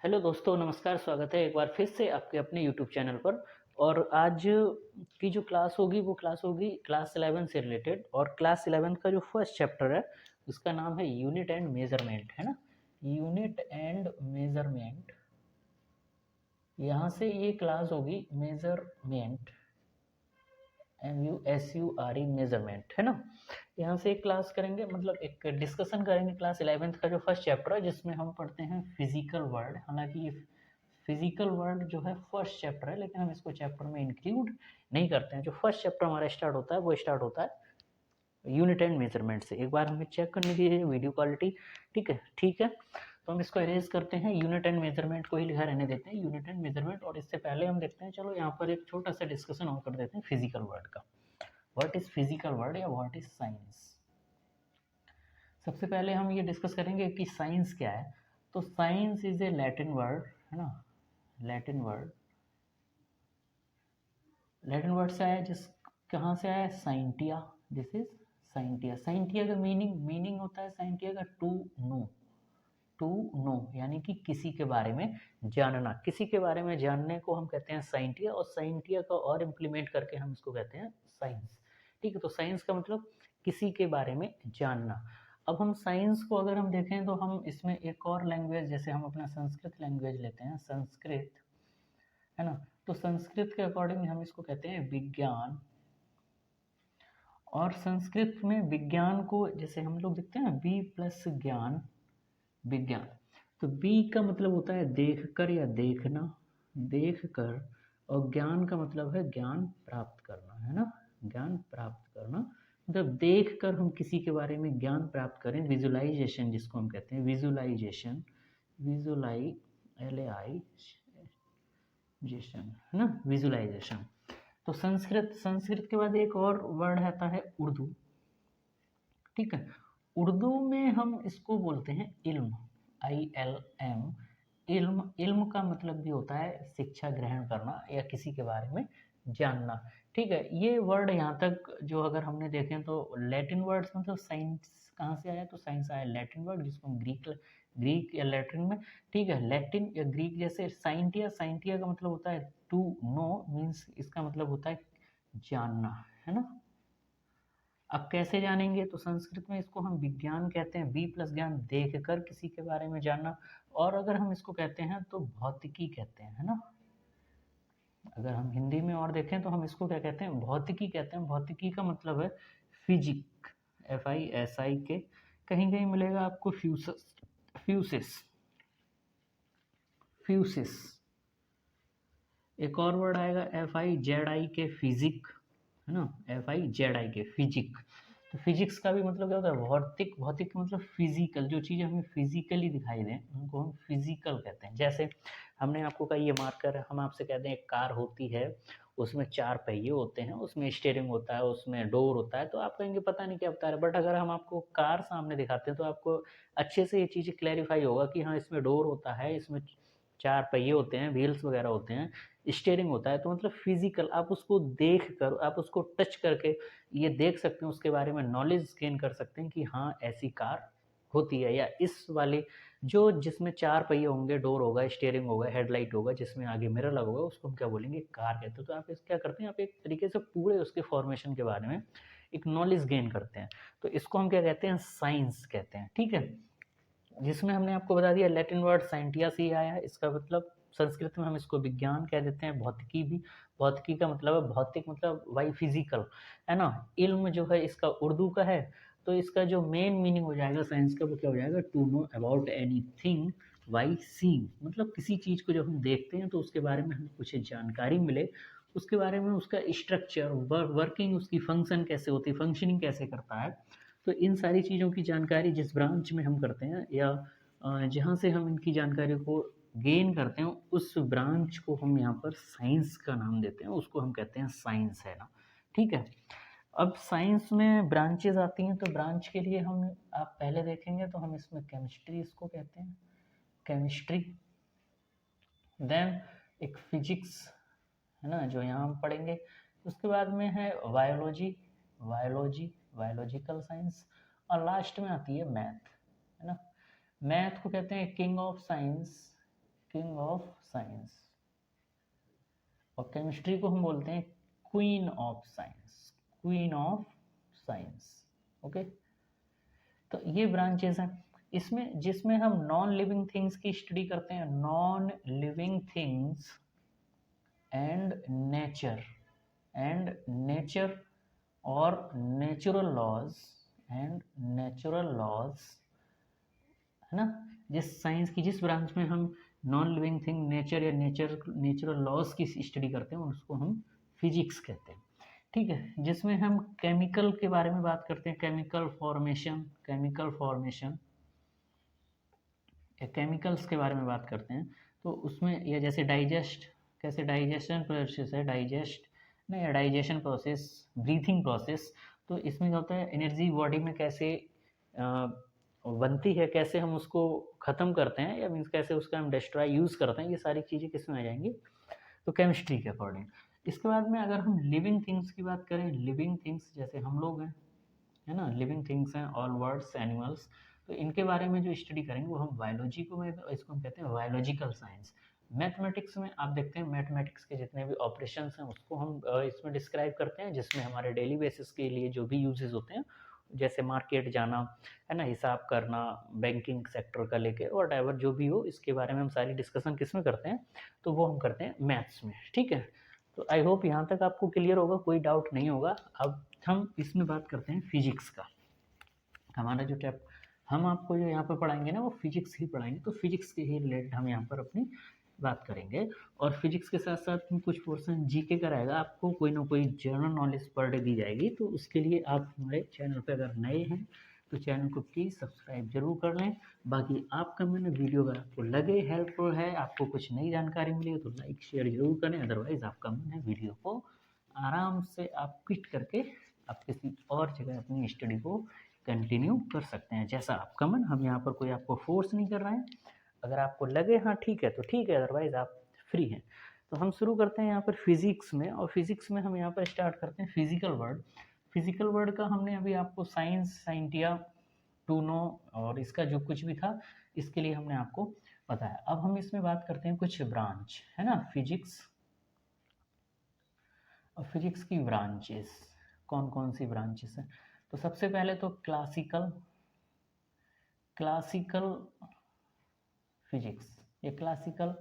Hello दोस्तों, नमस्कार। स्वागत है एक बार फिर से आपके अपने यूट्यूब चैनल पर। और आज की जो क्लास होगी वो क्लास होगी क्लास 11 से रिलेटेड। और क्लास 11 का जो फर्स्ट चैप्टर है उसका नाम है यूनिट एंड मेजरमेंट, है ना। यूनिट एंड मेजरमेंट, यहाँ से ये क्लास होगी मेजरमेंट, MUSURE मेजरमेंट, है ना। यहाँ से एक क्लास करेंगे, मतलब एक डिस्कशन करेंगे क्लास 11th का जो फर्स्ट चैप्टर है जिसमें हम पढ़ते हैं फिजिकल वर्ल्ड। हालांकि ये फिजिकल वर्ल्ड जो है फर्स्ट चैप्टर है, लेकिन हम इसको चैप्टर में इंक्लूड नहीं करते हैं। जो फर्स्ट चैप्टर हमारा स्टार्ट होता है वो स्टार्ट होता है यूनिट एंड मेजरमेंट से। एक बार हमें चेक करने दीजिए वीडियो क्वालिटी। ठीक है, ठीक है। तो हम इसको इरेज करते हैं, यूनिट एंड मेजरमेंट को ही लिखा रहने देते हैं, यूनिट एंड मेजरमेंट। और इससे पहले हम देखते हैं, चलो यहाँ पर एक छोटा सा डिस्कशन और कर देते हैं फिजिकल वर्ल्ड का। व्हाट इज फिजिकल वर्ल्ड या व्हाट इज साइंस। सबसे पहले हम ये डिस्कस करेंगे कि साइंस क्या है। तो science is a Latin word, है ना। लैटिन वर्ड, लैटिन वर्ड से आया, जिस कहाँ से आया, scientia. This is scientia. Scientia का मीनिंग होता है साइंटिया का टू नो। टू नो यानी कि किसी के बारे में जानना। किसी के बारे में जानने को हम कहते हैं साइंटिया, और साइंटिया का और इम्प्लीमेंट करके हम इसको कहते हैं साइंस। ठीक है, तो साइंस का मतलब किसी के बारे में जानना। अब हम साइंस को अगर हम देखें तो हम इसमें एक और लैंग्वेज, जैसे हम अपना संस्कृत लैंग्वेज लेते हैं, संस्कृत, है ना। तो संस्कृत के अकॉर्डिंग हम इसको कहते हैं विज्ञान। और संस्कृत में विज्ञान को जैसे हम लोग देखते हैं ना, बी प्लस ज्ञान, विज्ञान। तो बी का मतलब होता है देख कर या देखना, देख कर। और ज्ञान का मतलब है ज्ञान प्राप्त करना, है ना। ज्ञान प्राप्त करना मतलब देख कर हम किसी के बारे में ज्ञान प्राप्त करें। विजुलाइजेशन जिसको हम कहते हैं, विजुलाइजेशन, विजुलाई LAI जेशन, है ना, विजुलाइजेशन। तो संस्कृत, संस्कृत के बाद एक और वर्ड आता है उर्दू। ठीक है, उर्दू में हम इसको बोलते हैं इल्म, ILM। इल्म, इल्म का मतलब भी होता है शिक्षा ग्रहण करना या किसी के बारे में जानना। ठीक है, ये वर्ड यहाँ तक जो अगर हमने देखें तो लैटिन वर्ड्स, मतलब साइंस कहाँ से आया, तो साइंस आया लैटिन वर्ड जिसको हम ग्रीक या लैटिन में। ठीक है, लैटिन या ग्रीक, जैसे साइंटिया, साइंटिया का मतलब होता है टू नो, मीन्स इसका मतलब होता है जानना, है ना। अब कैसे जानेंगे, तो संस्कृत में इसको हम विज्ञान कहते हैं, बी प्लस ज्ञान, देख कर किसी के बारे में जानना। और अगर हम इसको कहते हैं तो भौतिकी कहते हैं, है ना। अगर हम हिंदी में और देखें तो हम इसको क्या कहते हैं, भौतिकी कहते हैं। भौतिकी का मतलब है फिजिक, FISIK। कहीं कहीं मिलेगा आपको फ्यूसस, फ्यूसिस, फ्यूसिस। एक और वर्ड आएगा FIZIK, फिजिक, है ना। FIZIK, physique. तो फिजिक्स का भी मतलब क्या होता है, भौतिक। भौतिक का मतलब फिजिकल, जो चीज़ हमें फिजिकली दिखाई दें उनको हम फिजिकल कहते हैं। जैसे हमने आपको कहा ये मार्कर है, हम आपसे कहते हैं एक कार होती है, उसमें 4 पहिए होते हैं, उसमें स्टीयरिंग होता है, उसमें डोर होता है, तो आप कहेंगे पता नहीं क्या बता रहे हैं। बट अगर हम आपको कार सामने दिखाते हैं तो आपको अच्छे से ये चीज़ क्लैरिफाई होगा कि हाँ, इसमें डोर होता है, इसमें 4 पहिए होते हैं, व्हील्स वगैरह होते हैं, स्टीयरिंग होता है। तो मतलब फिजिकल, आप उसको देख कर, आप उसको टच करके ये देख सकते हैं, उसके बारे में नॉलेज गेन कर सकते हैं कि हाँ ऐसी कार होती है। या इस वाली जो जिसमें 4 पहिए होंगे, डोर होगा, स्टीयरिंग होगा, हेडलाइट होगा, जिसमें आगे मिरर लगा होगा, उसको हम क्या बोलेंगे, कार कहते हैं। तो आप इस क्या करते हैं, आप एक तरीके से पूरे उसके फॉर्मेशन के बारे में एक नॉलेज गेन करते हैं। तो इसको हम क्या कहते हैं, साइंस कहते हैं। ठीक है, जिसमें हमने आपको बता दिया लैटिन वर्ड साइंटिया से ही आया है। इसका मतलब संस्कृत में हम इसको विज्ञान कह देते हैं। भौतिकी भी, भौतिकी का मतलब है भौतिक, मतलब वाई फिजिकल, है ना। इल्म जो है इसका उर्दू का है, तो इसका जो मेन मीनिंग हो जाएगा साइंस का, वो क्या हो जाएगा, to know about anything why seeing. मतलब किसी चीज़ को जब हम देखते हैं तो उसके बारे में हमें कुछ जानकारी मिले, उसके बारे में उसका स्ट्रक्चर, वर्किंग, उसकी फंक्शन कैसे होती है, फंक्शनिंग कैसे करता है। तो इन सारी चीज़ों की जानकारी जिस ब्रांच में हम करते हैं या जहाँ से हम इनकी जानकारी को गेन करते हैं, उस ब्रांच को हम यहाँ पर साइंस का नाम देते हैं, उसको हम कहते हैं साइंस, है ना। ठीक है, अब साइंस में ब्रांचेज आती हैं, तो ब्रांच के लिए हम, आप पहले देखेंगे तो हम इसमें केमिस्ट्री इसको कहते हैं, केमिस्ट्री। देन एक फिजिक्स, है ना, जो यहाँ हम पढ़ेंगे। उसके बाद में है बायोलॉजी, बायोलॉजी, बायोलॉजिकल साइंस। और लास्ट में आती है मैथ, है ना। मैथ को कहते हैं king of science, king of science, और केमिस्ट्री को हम बोलते हैं queen of science, queen of science. Okay, तो ये ब्रांचेस हैं इसमें, जिसमें हम नॉन लिविंग थिंग्स की स्टडी करते हैं, non living things and nature, and nature और natural laws, and natural laws, है ना। जिस साइंस की जिस ब्रांच में हम नॉन लिविंग थिंग, नेचर या नेचुरल लॉज की स्टडी करते हैं उसको हम फिजिक्स कहते हैं। ठीक है, जिसमें हम केमिकल के बारे में बात करते हैं, केमिकल फॉर्मेशन, केमिकल फॉर्मेशन या केमिकल्स के बारे में बात करते हैं, तो उसमें या जैसे डाइजेस्ट, कैसे डाइजेशन प्रोसेस है, डाइजेस्ट नहीं या डाइजेशन प्रोसेस, ब्रीथिंग प्रोसेस, तो इसमें क्या होता है, एनर्जी बॉडी में कैसे बनती है, कैसे हम उसको ख़त्म करते हैं, या मीन्स कैसे उसका हम डिस्ट्रॉय यूज़ करते हैं, ये सारी चीज़ें किस में आ जाएंगी, तो केमिस्ट्री के अकॉर्डिंग। इसके बाद में अगर हम लिविंग थिंग्स की बात करें, लिविंग थिंग्स जैसे हम लोग हैं, है ना, लिविंग थिंग्स हैं, ऑल वर्ड्स, एनिमल्स, तो इनके बारे में जो स्टडी करेंगे वो हम बायोलॉजी को में, इसको हम कहते हैं बायोलॉजिकल साइंस। मैथमेटिक्स में आप देखते हैं, मैथमेटिक्स के जितने भी ऑपरेशंस हैं उसको हम इसमें डिस्क्राइब करते हैं, जिसमें हमारे डेली बेसिस के लिए जो भी यूजेस होते हैं, जैसे मार्केट जाना, है ना, हिसाब करना, बैंकिंग सेक्टर का लेके वट एवर जो भी हो, इसके बारे में हम सारी डिस्कशन किस में करते हैं, तो वो हम करते हैं मैथ्स में। ठीक है, तो आई होप यहाँ तक आपको क्लियर होगा, कोई डाउट नहीं होगा। अब हम इसमें बात करते हैं फिजिक्स का। हमारा जो टैप हम आपको जो यहाँ पर पढ़ाएंगे ना वो फिजिक्स ही पढ़ाएंगे, तो फिजिक्स के ही रिलेटेड हम यहाँ पर अपनी बात करेंगे। और फिजिक्स के साथ साथ कुछ पोर्शन जीके का रहेगा, आपको कोई ना कोई जनरल नॉलेज पर डे दी जाएगी, तो उसके लिए आप हमारे चैनल पर अगर नए हैं तो चैनल को प्लीज़ सब्सक्राइब जरूर कर लें। बाकी आपका मैंने वीडियो अगर आपको लगे हेल्पफुल है, आपको कुछ नई जानकारी मिली तो लाइक शेयर जरूर करें, अदरवाइज़ आपका मैंने वीडियो को आराम से आप क्विट करके आप किसी और जगह अपनी स्टडी को कंटिन्यू कर सकते हैं, जैसा आपका मन। हम यहाँ पर कोई आपको फोर्स नहीं कर रहे हैं, अगर आपको लगे हाँ ठीक है तो ठीक है, अदरवाइज़ आप फ्री हैं। तो हम शुरू करते हैं यहाँ पर फिजिक्स में, और फिजिक्स में हम यहाँ पर स्टार्ट करते हैं फिजिकल वर्ड। फिजिकल वर्ड का हमने अभी आपको साइंस, साइंटिया, टू नो और इसका जो कुछ भी था इसके लिए हमने आपको बताया। अब हम इसमें बात करते हैं कुछ ब्रांच, है ना, फिजिक्स, और फिजिक्स की ब्रांचेस कौन कौन सी ब्रांचेस हैं। तो सबसे पहले तो क्लासिकल, क्लासिकल फिजिक्स, ये क्लासिकल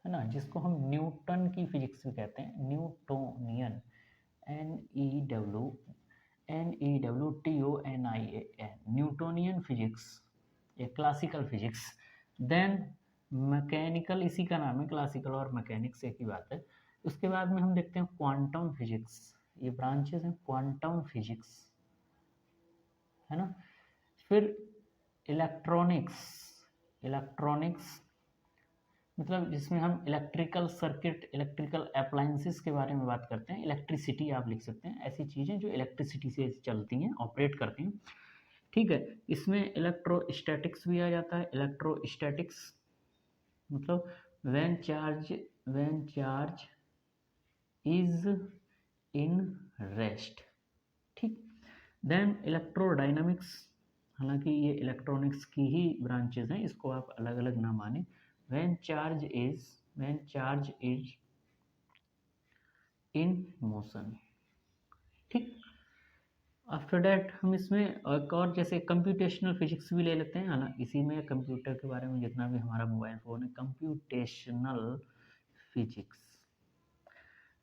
है ना, जिसको हम न्यूटन की फिजिक्स भी कहते हैं, न्यूटोनियन, NEWTONIAN, न्यूटोनियन फिजिक्स, ये क्लासिकल फिजिक्स। देन मैकेनिकल, इसी का नाम है, क्लासिकल और मैकेनिक्स एक ही बात है। उसके बाद में हम देखते हैं क्वांटम फिजिक्स, ये ब्रांचेस हैं क्वांटम फिजिक्स, है ना। फिर इलेक्ट्रॉनिक्स, इलेक्ट्रॉनिक्स मतलब जिसमें हम इलेक्ट्रिकल सर्किट, इलेक्ट्रिकल अप्लायंसेस के बारे में बात करते हैं, इलेक्ट्रिसिटी आप लिख सकते हैं, ऐसी चीज़ें जो इलेक्ट्रिसिटी से चलती हैं, ऑपरेट करती हैं। ठीक है, इसमें इलेक्ट्रोस्टैटिक्स भी आ जाता है। इलेक्ट्रोस्टैटिक्स मतलब when charge is in rest. ठीक, देन इलेक्ट्रोडायनामिक्स, हालांकि ये इलेक्ट्रॉनिक्स की ही ब्रांचेज हैं, इसको आप अलग अलग ना माने। when charge is in motion। ठीक, आफ्टर डैट हम इसमें एक और जैसे कंप्यूटेशनल फिजिक्स भी ले लेते हैं, है ना, इसी में कंप्यूटर के बारे में जितना भी हमारा मोबाइल फ़ोन है, कंप्यूटेशनल फिजिक्स।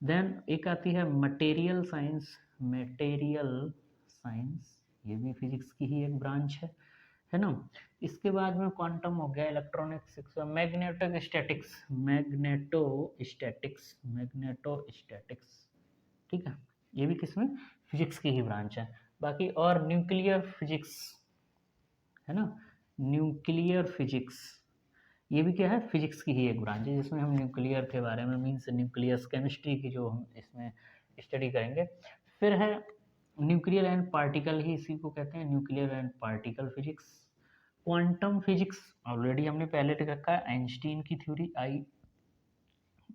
देन एक आती है मटेरियल साइंस, मटेरियल साइंस, ये भी फिजिक्स की ही एक ब्रांच है ना। इसके बाद में क्वांटम हो गया, electronics, magneto statics, magneto statics. ठीक है, ये भी किसमें, फिजिक्स की ही ब्रांच है। बाकी और न्यूक्लियर फिजिक्स, है ना, न्यूक्लियर फिजिक्स, ये भी क्या है, फिजिक्स की ही एक ब्रांच है, जिसमें हम न्यूक्लियर के बारे में, मीन्स न्यूक्लियस केमिस्ट्री की जो हम इसमें स्टडी करेंगे। फिर है न्यूक्लियर एंड पार्टिकल, ही इसी को कहते हैं nuclear and particle physics. Quantum physics already हमने पहले रखा है, आइंस्टीन की थ्योरी,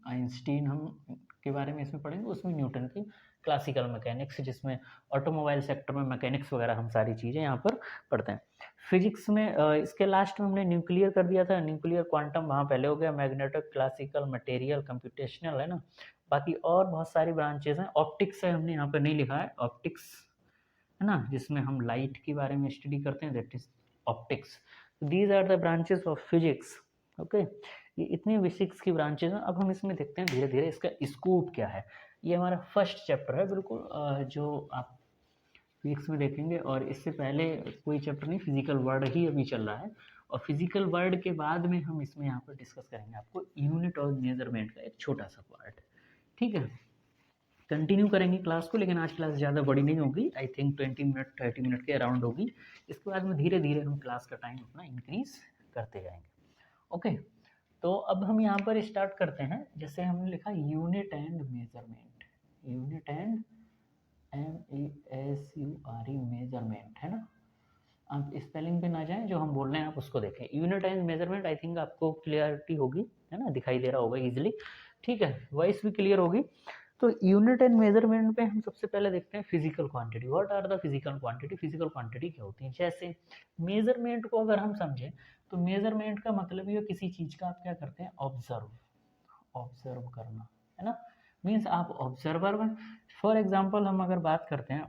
आइंस्टीन हम के बारे में इसमें पढ़ेंगे, उसमें न्यूटन की क्लासिकल मैकेनिक्स, जिसमें ऑटोमोबाइल सेक्टर में मैकेनिक्स वगैरह हम सारी चीज़ें यहाँ पर पढ़ते हैं। फिजिक्स में इसके लास्ट में हमने न्यूक्लियर कर दिया था, न्यूक्लियर क्वांटम वहाँ पहले हो गया, मैग्नेटिक, क्लासिकल, मटेरियल, कंप्यूटेशनल, है ना। बाकी और बहुत सारी ब्रांचेज हैं। ऑप्टिक्स है, हमने यहाँ पर नहीं लिखा है, ऑप्टिक्स है ना, जिसमें हम लाइट के बारे में स्टडी करते हैं, that is optics. These are the branches of physics. Okay, ये इतनी फिजिक्स की ब्रांचेज हैं। अब हम इसमें देखते हैं धीरे धीरे इसका स्कोप क्या है। ये हमारा फर्स्ट चैप्टर है बिल्कुल, जो आप फिजिक्स में देखेंगे। और इससे पहले कोई चैप्टर नहीं, फिजिकल वर्ड ही अभी चल रहा है। और फिजिकल वर्ड के बाद में हम इसमें यहाँ पर डिस्कस करेंगे आपको यूनिट और मेजरमेंट का एक छोटा सा पार्ट। ठीक है, कंटिन्यू करेंगे क्लास को, लेकिन आज क्लास ज़्यादा बड़ी नहीं होगी, आई थिंक 20 मिनट 30 मिनट के अराउंड होगी। इसके बाद में धीरे धीरे हम क्लास का टाइम अपना इंक्रीज करते जाएंगे। ओके, तो अब हम यहाँ पर स्टार्ट करते हैं। जैसे हमने लिखा unit and measurement, unit and MESURE measurement, है ना। आप स्पेलिंग पे ना जाएं, जो हम बोल रहे हैं आप उसको देखें। Unit and measurement, I think आपको क्लियरिटी होगी, है ना, दिखाई दे रहा होगा इजीली। ठीक है, वॉइस भी क्लियर होगी। तो यूनिट एंड मेजरमेंट पे हम सबसे पहले देखते हैं physical quantity. What are the physical quantity? Physical quantity क्या होती है? जैसे मेजरमेंट को अगर हम समझें तो मेजरमेंट का मतलब ये किसी चीज़ का आप क्या करते हैं, ऑब्जर्व, ऑब्जर्व करना, है ना। मीन्स आप ऑब्जर्वर में, फॉर एग्जाम्पल हम अगर बात करते हैं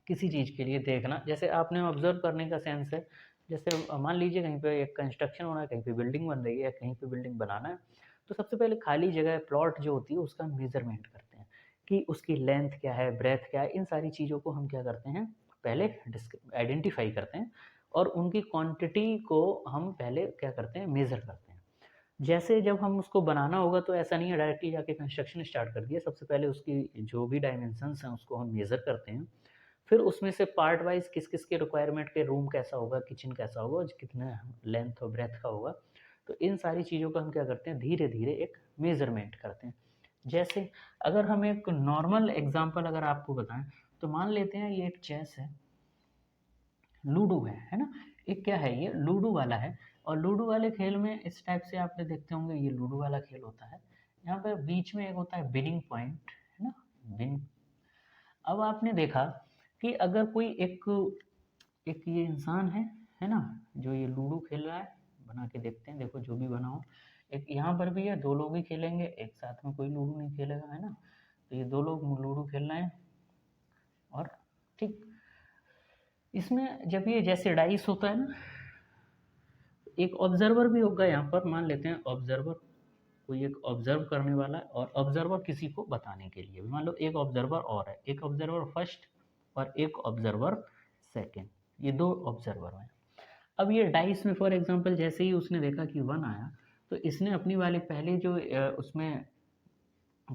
किसी चीज़ के लिए देखना, जैसे आपने ऑब्जर्व करने का सेंस है, जैसे मान लीजिए कहीं पे एक कंस्ट्रक्शन हो रहा है, कहीं पे बिल्डिंग बन रही है, कहीं पे बिल्डिंग बनाना है, तो सबसे पहले खाली जगह प्लॉट जो होती है उसका मेजरमेंट करते हैं कि उसकी लेंथ क्या है, ब्रेथ क्या है। इन सारी चीज़ों को हम क्या करते हैं, पहले आइडेंटिफाई करते हैं और उनकी क्वांटिटी को हम पहले क्या करते हैं, मेज़र करते हैं। जैसे जब हम उसको बनाना होगा तो ऐसा नहीं है डायरेक्टली जाके कंस्ट्रक्शन स्टार्ट कर दिया, सबसे पहले उसकी जो भी डायमेंशंस हैं उसको हम मेज़र करते हैं। फिर उसमें से पार्ट वाइज किस किस के रिक्वायरमेंट के, रूम कैसा होगा, किचन कैसा होगा, कितना लेंथ और ब्रेथ का होगा, तो इन सारी चीज़ों का हम क्या करते हैं, धीरे धीरे एक मेजरमेंट करते हैं। जैसे अगर हम एक नॉर्मल एग्जांपल अगर आपको बताएं, तो मान लेते हैं ये एक चेस है, लूडो है ना। एक क्या है, ये लूडो वाला है। और लूडो वाले खेल में इस टाइप से आपने देखते होंगे, ये लूडो वाला खेल होता है। यहाँ पर बीच में एक होता है विनिंग पॉइंट, है ना, विन। अब आपने देखा कि अगर कोई एक एक ये इंसान है ना, जो ये लूडो खेल रहा है, बना के देखते हैं, देखो जो भी बना हो। एक यहाँ पर भी है, दो लोग ही खेलेंगे एक साथ में, कोई लूडो नहीं खेलेगा, है ना। तो ये दो लोग लूडो खेल रहे हैं। और ठीक इसमें जब ये जैसे डाइस होता है ना, एक ऑब्जर्वर भी होगा यहाँ पर, मान लेते हैं ऑब्जर्वर, कोई एक ऑब्जर्व करने वाला है और ऑब्जर्वर किसी को बताने के लिए, मान लो एक ऑब्जर्वर और है, एक ऑब्जर्वर फर्स्ट और एक ऑब्जर्वर सेकंड, ये दो ऑब्जर्वर हैं। अब ये डाइस में फॉर एग्जांपल जैसे ही उसने देखा कि 1 आया, तो इसने अपनी वाली पहले जो उसमें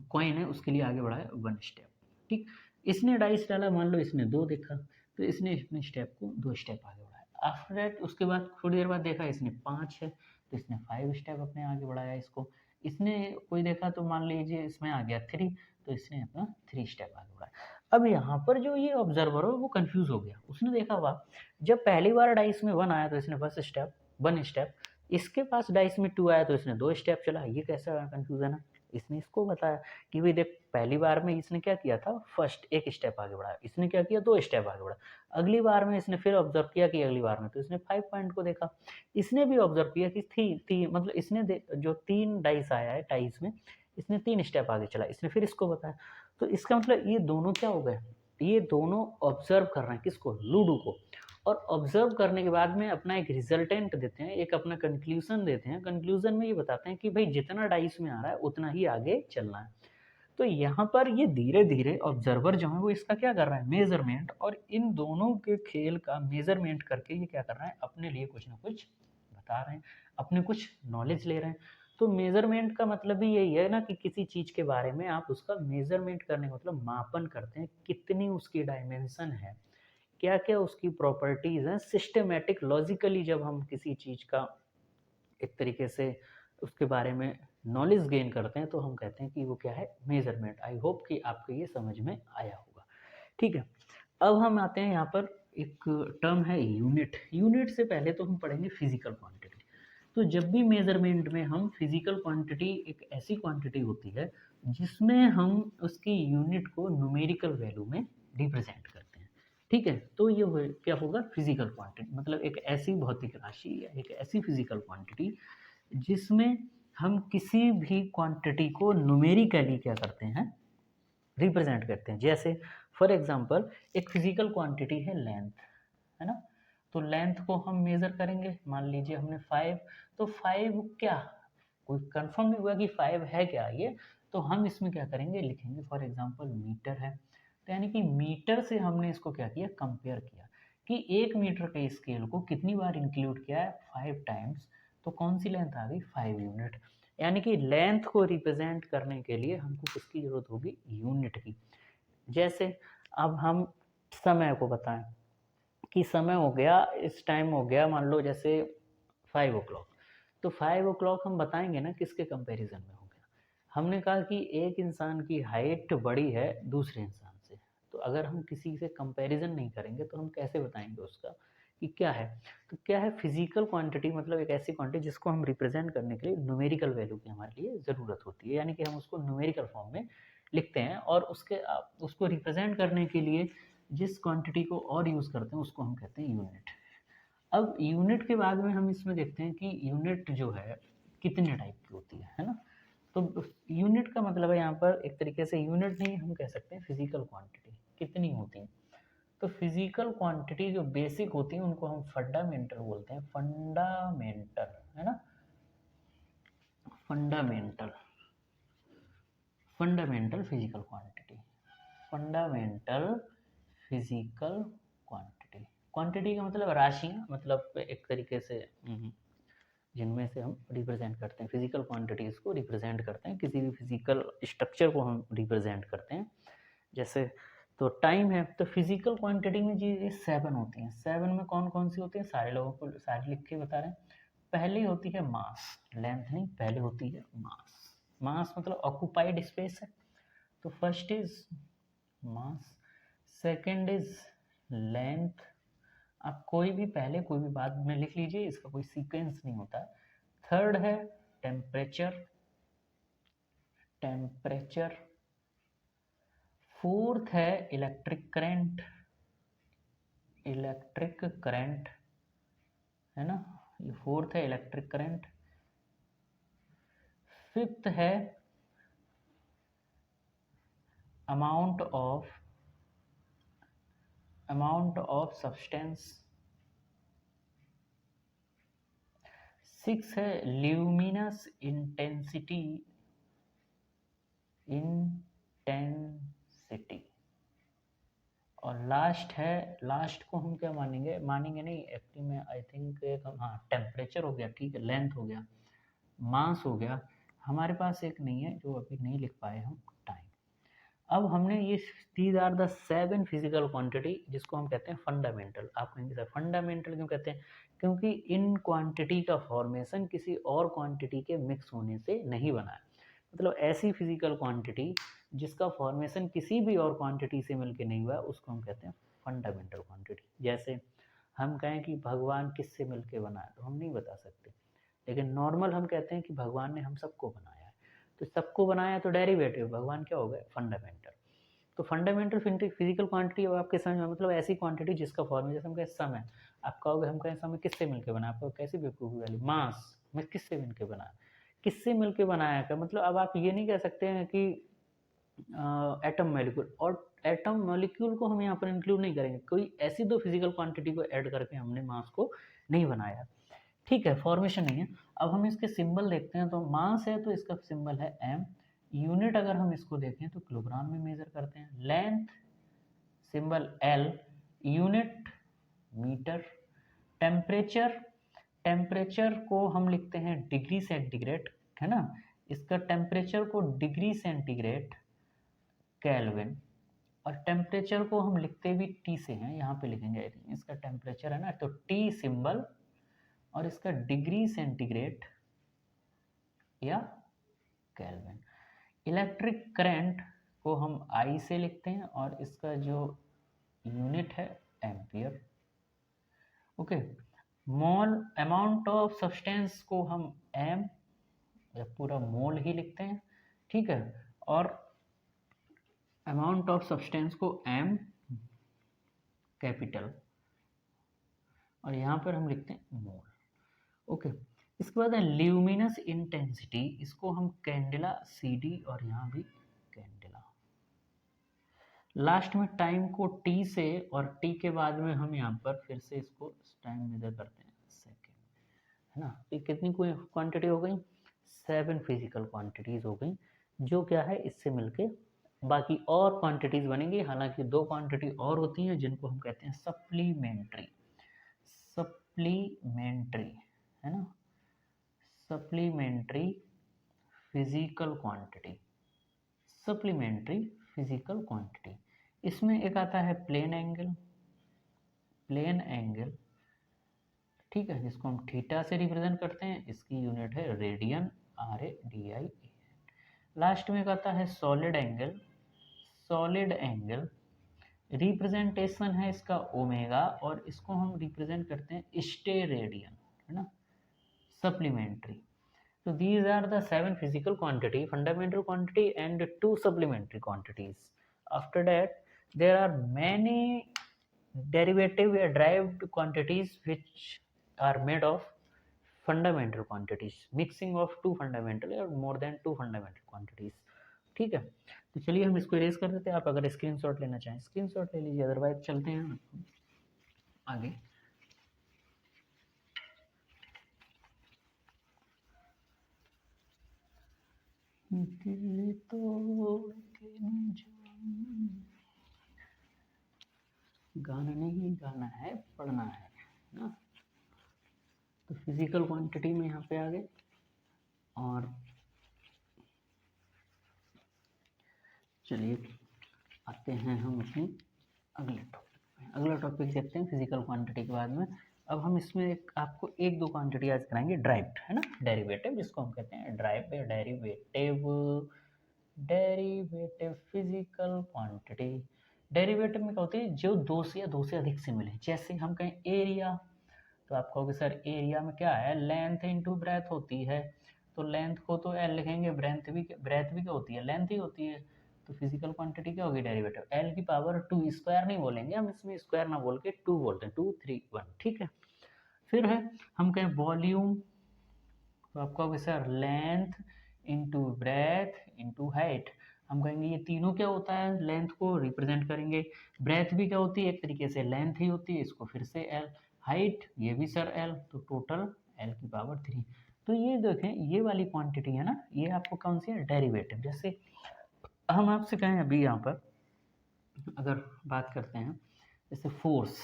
कॉइन है उसके लिए आगे बढ़ाया 1 स्टेप। ठीक, इसने डाइस डाला, मान लो इसने 2 देखा, तो इसने अपने स्टेप को 2 स्टेप आगे बढ़ाया। आफ्टर दैट उसके बाद थोड़ी देर बाद देखा इसने 5 है, तो इसने 5 स्टेप अपने आगे बढ़ाया इसको। इसने कोई देखा तो मान लीजिए इसमें आ गया 3, तो इसने अपना 3 स्टेप आगे बढ़ाया। अब यहाँ पर जो ये ऑब्जर्वर हो वो कंफ्यूज हो गया, उसने देखा वाह, जब पहली बार डाइस में 1 आया तो इसने फर्स्ट स्टेप 1 स्टेप, इसके पास डाइस में 2 आया तो इसने 2 स्टेप चला, ये कैसा कंफ्यूजन है। इसने इसको बताया कि भाई देख, पहली बार में इसने क्या किया था, फर्स्ट 1 स्टेप आगे बढ़ाया, इसने क्या किया 2 स्टेप आगे बढ़ा। अगली बार में इसने फिर ऑब्जर्व किया कि अगली बार में, तो इसने 5 पॉइंट को देखा, इसने भी ऑब्जर्व किया कि थी मतलब इसने जो 3 डाइस आया है टाइस में, इसने 3 स्टेप आगे चला, इसने फिर इसको बताया। तो इसका मतलब ये दोनों क्या हो गए, ये दोनों ऑब्जर्व कर रहे हैं किसको, लूडो को। और ऑब्जर्व करने के बाद में अपना एक रिजल्टेंट देते हैं, एक अपना कंक्लूजन देते हैं। कंक्लूजन में ये बताते हैं कि भाई जितना डाइस में आ रहा है उतना ही आगे चलना है। तो यहाँ पर ये धीरे धीरे ऑब्जर्वर जो है वो इसका क्या कर रहा है, मेजरमेंट, और इन दोनों के खेल का मेजरमेंट करके ये क्या कर रहा है, अपने लिए कुछ ना कुछ बता रहे हैं, अपने कुछ नॉलेज ले रहे हैं। तो मेजरमेंट का मतलब भी यही है ना कि किसी चीज़ के बारे में आप उसका मेजरमेंट करने का मतलब मापन करते हैं, कितनी उसकी डायमेंशन है, क्या क्या उसकी प्रॉपर्टीज़ हैं, सिस्टमेटिक लॉजिकली जब हम किसी चीज़ का एक तरीके से उसके बारे में नॉलेज गेन करते हैं तो हम कहते हैं कि वो क्या है, मेजरमेंट। आई होप कि आपको ये समझ में आया होगा। ठीक है, अब हम आते हैं यहाँ पर एक टर्म है यूनिट। यूनिट से पहले तो हम पढ़ेंगे फिजिकल क्वांटिटी। तो जब भी मेजरमेंट में हम फिजिकल क्वांटिटी, एक ऐसी क्वांटिटी होती है जिसमें हम उसकी यूनिट को न्यूमेरिकल वैल्यू में रिप्रेजेंट करते हैं। ठीक है, तो ये क्या होगा, फिजिकल क्वांटिटी, मतलब एक ऐसी भौतिक राशि या एक ऐसी फिजिकल क्वांटिटी जिसमें हम किसी भी क्वांटिटी को न्यूमेरिकली क्या करते हैं, रिप्रेजेंट करते हैं। जैसे फॉर एग्जांपल एक फिजिकल क्वांटिटी है लेंथ, है ना, तो लेंथ को हम मेजर करेंगे, मान लीजिए हमने 5, तो 5 क्या, कोई कंफर्म नहीं हुआ कि 5 है क्या ये, तो हम इसमें क्या करेंगे, लिखेंगे फॉर एग्जांपल मीटर है, तो यानी कि मीटर से हमने इसको क्या किया, कंपेयर किया कि 1 मीटर के स्केल को कितनी बार इंक्लूड किया है, 5 टाइम्स, तो कौन सी लेंथ आ गई, 5 यूनिट। यानी कि लेंथ को रिप्रेजेंट करने के लिए हमको किसकी जरूरत होगी, यूनिट की। जैसे अब हम समय को बताएं कि समय हो गया, इस टाइम हो गया मान लो जैसे 5 o'clock, तो 5 o'clock हम बताएंगे ना किसके कंपैरिजन में हो गया, हमने कहा कि एक इंसान की हाइट बड़ी है दूसरे इंसान से, तो अगर हम किसी से कंपैरिजन नहीं करेंगे तो हम कैसे बताएंगे उसका कि क्या है, तो क्या है, फिजिकल क्वांटिटी मतलब एक ऐसी क्वांटिटी जिसको हम रिप्रेजेंट करने के लिए न्यूमेरिकल वैल्यू की हमारे लिए ज़रूरत होती है, यानी कि हम उसको न्यूमेरिकल फॉर्म में लिखते हैं, और उसको रिप्रेजेंट करने के लिए जिस क्वांटिटी को और यूज़ करते हैं उसको हम कहते हैं यूनिट। अब यूनिट के बाद में हम इसमें देखते हैं कि यूनिट जो है कितने टाइप की होती है ना, तो यूनिट का मतलब है यहाँ पर एक तरीके से यूनिट नहीं, हम कह सकते हैं फिजिकल क्वांटिटी कितनी होती है। तो फिजिकल क्वांटिटी जो बेसिक होती है उनको हम फंडामेंटल बोलते हैं, फंडामेंटल, है ना, fundamental, fundamental physical quantity, fundamental physical quantity. Quantity का मतलब राशि, मतलब एक तरीके से जिनमें से हम रिप्रेजेंट करते हैं, फिजिकल क्वांटिटीज़ को रिप्रेजेंट करते हैं, किसी भी फिजिकल स्ट्रक्चर को हम रिप्रेजेंट करते हैं। जैसे तो टाइम है, तो फिजिकल क्वांटिटी में जी 7 होती हैं, 7 में कौन कौन सी होती है, सारे लोगों को सारे लिख के बता रहे हैं। पहली होती है मास, लेंथ नहीं, पहले होती है मास। मास मतलब ऑक्यूपाइड स्पेस है, तो first is mass, second is length, आप कोई भी पहले कोई भी बाद में लिख लीजिए, इसका कोई सीक्वेंस नहीं होता। थर्ड है टेम्परेचर, टेम्परेचर। फोर्थ है इलेक्ट्रिक करंट, इलेक्ट्रिक करंट, है ना, ये फोर्थ है इलेक्ट्रिक करंट। फिफ्थ है अमाउंट ऑफ सब्सटेंस। सिक्स है ल्यूमिनस इंटेंसिटी, इंटेंसिटी। और लास्ट है, लास्ट को हम क्या मानेंगे, मानेंगे नहीं एक्चुअली में, आई थिंक हाँ टेम्परेचर हो गया, ठीक है, लेंथ हो गया, मास हो गया, हमारे पास एक नहीं है जो अभी नहीं लिख पाए हम, टाइम। अब हमने ये these are the 7 physical quantity जिसको हम कहते हैं फंडामेंटल। आप कहेंगे सर फंडामेंटल क्यों कहते हैं, क्योंकि इन क्वांटिटी का फॉर्मेशन किसी और क्वांटिटी के मिक्स होने से नहीं बना है, मतलब ऐसी फिजिकल क्वांटिटी जिसका फॉर्मेशन किसी भी और क्वांटिटी से मिलकर नहीं हुआ, उसको हम कहते हैं फंडामेंटल क्वांटिटी। जैसे हम कहें कि भगवान किससे मिलकर बना है, तो हम नहीं बता सकते, लेकिन नॉर्मल हम कहते हैं कि भगवान ने हम सबको बनाया है, तो सबको बनाया तो डेरिवेटिव, भगवान क्या हो गए, फंडामेंटल। तो फंडामेंटल फिजिकल क्वांटिटी अब आपके समझ में, मतलब ऐसी क्वांटिटी जिसका फॉर्मूला, जैसे हम कहें समय, आप कहोगे हम कहें समय किससे मिलकर बना, आपको कैसी बेवकूफ़ी वाली, मास में किससे मिलकर बना, किससे मिलकर बनाया का मतलब, अब आप ये नहीं कह सकते हैं कि एटम मॉलिक्यूल, और एटम मॉलिक्यूल को हम यहाँ पर इंक्लूड नहीं करेंगे, कोई ऐसी दो फिजिकल क्वांटिटी को ऐड करके हमने मास को नहीं बनाया, ठीक है, फॉर्मेशन नहीं है। अब हम इसके सिंबल देखते हैं, तो मास है तो इसका सिंबल है एम, यूनिट अगर हम इसको देखें तो किलोग्राम में मेजर करते हैं, length symbol L, unit metre, temperature, temperature को हम लिखते हैं डिग्री सेंटीग्रेड, है ना, इसका टेम्परेचर को डिग्री सेंटीग्रेड केल्विन, और टेम्परेचर को हम लिखते भी टी से हैं, यहाँ पे लिखेंगे आई थिंक, इसका टेम्परेचर है ना, तो टी सिंबल, और इसका डिग्री सेंटीग्रेड या केल्विन। इलेक्ट्रिक करंट को हम आई से लिखते हैं, और इसका जो यूनिट है ampere. Okay, mole, amount of substance को हम एम या पूरा मोल ही लिखते हैं, ठीक है, और अमाउंट ऑफ सब्सटेंस को m कैपिटल, और यहाँ पर हम लिखते हैं मोल। ओके, इसके बाद है ल्यूमिनस इंटेंसिटी, इसको हम कैंडेला CD और यहाँ भी कैंडेला। लास्ट में टाइम को t से और t के बाद में हम यहाँ पर फिर से इसको टाइम मेजर करते हैं सेकेंड, है ना। ये कितनी कोई क्वांटिटी हो गई, 7 फिजिकल क्वांटिटीज हो गई, जो क्या है इससे मिलके बाकी और क्वांटिटीज बनेंगी। हालांकि 2 क्वांटिटी और होती हैं जिनको हम कहते हैं सप्लीमेंट्री, सप्लीमेंट्री, है ना, supplementary physical quantity, supplementary physical quantity. इसमें एक आता है प्लेन एंगल, प्लेन एंगल, ठीक है, जिसको हम थीटा से रिप्रेजेंट करते हैं, इसकी यूनिट है रेडियन, RADI। लास्ट में एक आता है solid angle, solid angle representation है इसका ओमेगा, और इसको हम रिप्रेजेंट करते हैं स्टेरेडियन, है ना, supplementary. So these are the 7 physical quantity, fundamental quantity and 2 supplementary quantities. After that, there are many derivative or derived quantities which are made of fundamental quantities, mixing of 2 fundamental or more than 2 fundamental quantities. ठीक है, तो चलिए हम इसको erase कर देते हैं। आप अगर स्क्रीनशॉट लेना चाहें स्क्रीनशॉट ले लीजिए, अदरवाइज चलते हैं आगे। दिल तोड़ के न जाऊं, गाना नहीं गाना है, पढ़ना है ना। तो फिजिकल क्वांटिटी में यहाँ पे आ गए, और चलिए आते हैं हम अपनी अगले टॉपिक में। अगला टॉपिक देखते हैं फिजिकल क्वांटिटी के बाद में। अब हम इसमें आपको 1-2 क्वांटिटी आज कराएंगे ड्राइव्ड, है ना, डेरिवेटिव, जिसको हम कहते हैं ड्राइव या derivative, derivative physical quantity. Derivative में क्या होती है, जो 2 से या 2 से अधिक से मिले। जैसे हम कहें एरिया, तो आप कहोगे सर एरिया में क्या है, लेंथ इनटू ब्रेथ होती है, तो लेंथ को तो L लिखेंगे, ब्रेथ भी क्या होती है, लेंथ ही होती है। तो फिजिकल क्वांटिटी क्या होगी, डेरिवेटिव L की पावर 2, स्क्वायर नहीं बोलेंगे हम, इसमें स्क्वायर ना बोल के 2 बोलते हैं, 2 3 1, ठीक है। फिर है हम कहें वॉल्यूम, तो आप कहोगे sir length into breadth into height. हम कहेंगे ये तीनों क्या होता है, लेंथ को रिप्रेजेंट करेंगे। ब्रेथ भी क्या होती है, एक तरीके से लेंथ ही होती है, इसको फिर से L। हाइट ये भी सर L, तो टोटल L की पावर 3। तो ये देखें, ये वाली क्वांटिटी है ना, ये आपको कौन सी है, डेरिवेटिव। जैसे हम आपसे कहें अभी यहाँ पर अगर बात करते हैं, जैसे फोर्स,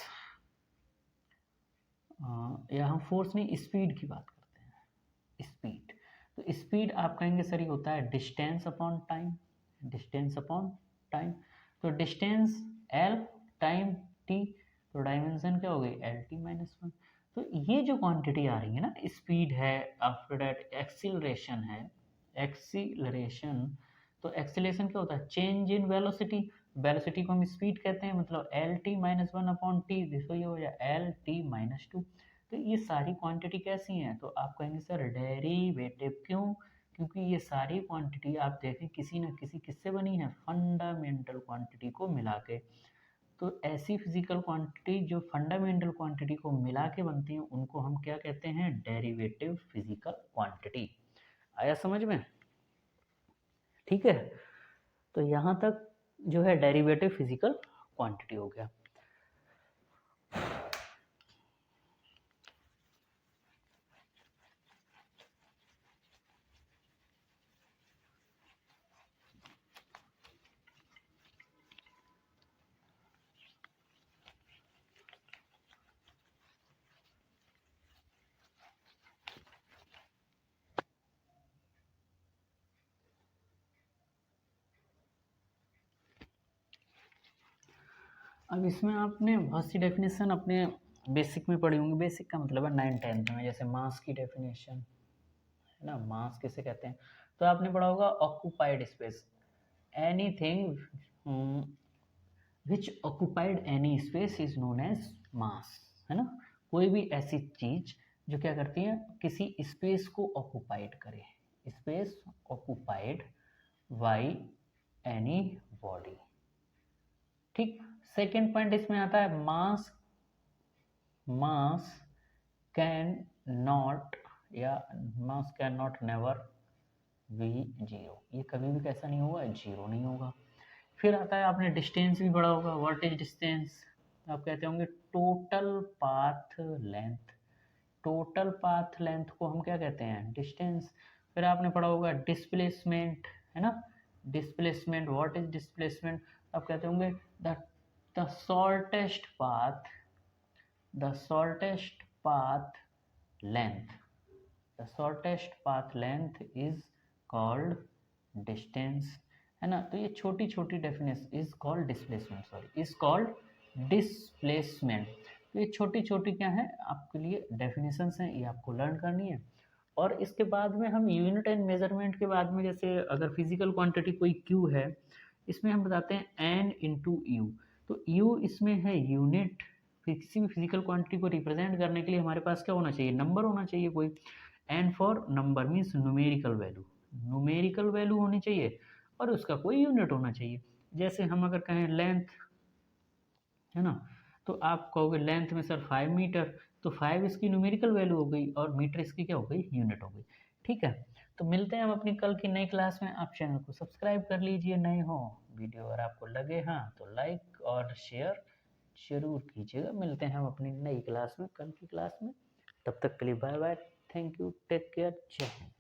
या हम फोर्स नहीं स्पीड की बात करते हैं, स्पीड। तो स्पीड आप कहेंगे सर ये होता है distance upon time, distance upon time. तो डिस्टेंस L, टाइम T, तो डायमेंशन क्या हो गई, LT-1। तो ये जो क्वांटिटी आ रही है ना, स्पीड है, आफ्टर दैट एक्सीलरेशन है, एक्सीलरेशन। तो एक्सीलरेशन क्या होता है, चेंज इन वेलोसिटी, वेलोसिटी को हम स्पीड कहते हैं, मतलब LT-1 अपॉन टी, देखो ये हो जाए LT-2। तो ये सारी क्वांटिटी कैसी हैं, तो आप कहेंगे सर डेरिवेटिव। क्यों, क्योंकि ये सारी क्वांटिटी आप देखें किसी न किसी किससे बनी है, फंडामेंटल क्वांटिटी को मिला के। तो ऐसी फिजिकल क्वांटिटी जो फंडामेंटल क्वांटिटी को मिला के बनती हैं, उनको हम क्या कहते हैं, डेरिवेटिव फिजिकल क्वांटिटी। आया समझ में, ठीक है। तो यहाँ तक जो है डेरिवेटिव फिजिकल क्वांटिटी हो गया। अब इसमें आपने बहुत सी डेफिनेशन अपने बेसिक में पढ़ी होंगी। बेसिक का मतलब है 9th-10th में, जैसे मास की डेफिनेशन, है ना, मास किसे कहते हैं। तो आपने पढ़ा होगा occupied space, anything which occupied any space is known as mass, है ना। कोई भी ऐसी चीज जो क्या करती है, किसी स्पेस को ऑक्यूपाइड करे, space occupied by any body. ठीक। सेकेंड पॉइंट इसमें आता है मास कैन नॉट या मास can not never we zero, ये कभी भी कैसा नहीं होगा, जीरो नहीं होगा। फिर आता है, आपने डिस्टेंस भी पढ़ा होगा, व्हाट इज डिस्टेंस, आप कहते होंगे total path length. Total path length को हम क्या कहते हैं, डिस्टेंस। फिर आपने पढ़ा होगा डिस्प्लेसमेंट, है ना, डिस्प्लेसमेंट, व्हाट इज डिस्प्लेसमेंट, आप कहते होंगे the shortest path, the shortest path length, the shortest path length is called distance, है ना। तो ये छोटी छोटी definition is called displacement, sorry is called displacement. तो ये छोटी छोटी क्या है आपके लिए डेफिनेशंस हैं, ये आपको लर्न करनी है। और इसके बाद में हम यूनिट एंड मेजरमेंट के बाद में, जैसे अगर फिजिकल क्वांटिटी कोई क्यू है, इसमें हम बताते हैं एन इंटू यू। तो यू इसमें है यूनिट, किसी भी फिजिकल क्वांटिटी को रिप्रेजेंट करने के लिए हमारे पास क्या होना चाहिए, नंबर होना चाहिए कोई। N for number means numerical value, numerical value होनी चाहिए और उसका कोई यूनिट होना चाहिए। जैसे हम अगर कहें लेंथ, है ना, तो आप कहोगे लेंथ में सर 5 मीटर, तो 5 इसकी न्यूमेरिकल वैल्यू हो गई और मीटर इसकी क्या हो गई, यूनिट हो गई। ठीक है। तो मिलते हैं हम अपनी कल की नई क्लास में। आप चैनल को सब्सक्राइब कर लीजिए नए हो, वीडियो अगर आपको लगे हाँ तो लाइक और शेयर जरूर कीजिएगा। मिलते हैं हम अपनी नई क्लास में, कल की क्लास में। तब तक के लिए bye bye, thank you, take care, जय हिंद।